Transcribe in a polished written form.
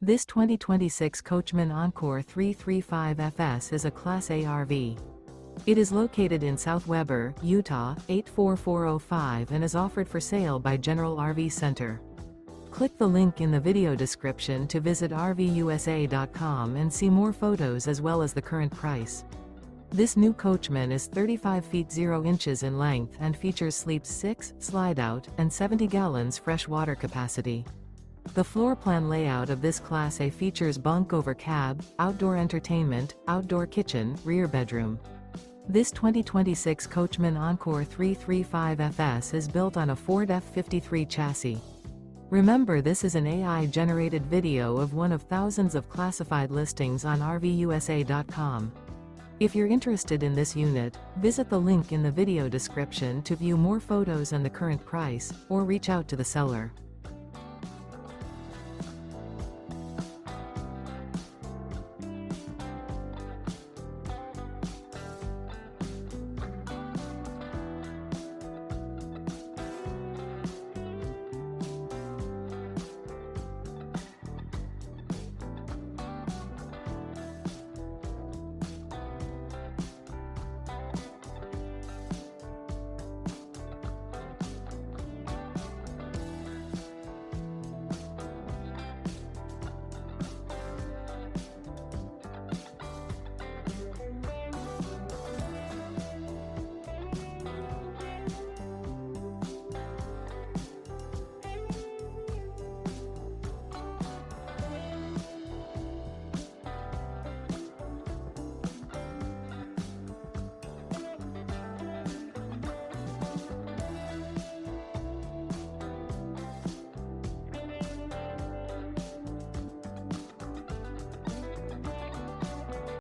This 2026 Coachmen Encore 335FS is a Class A RV. It is located in South Weber, Utah, 84405 and is offered for sale by General RV Center. Click the link in the video description to visit RVUSA.com and see more photos as well as the current price. This new Coachmen is 35 feet 0 inches in length and features sleeps 6, slide-out, and 70 gallons fresh water capacity. The floor plan layout of this Class A features bunk over cab, outdoor entertainment, outdoor kitchen, rear bedroom. This 2026 Coachmen Encore 335FS is built on a Ford F53 chassis. Remember, this is an AI-generated video of one of thousands of classified listings on RVUSA.com. If you're interested in this unit, visit the link in the video description to view more photos and the current price, or reach out to the seller.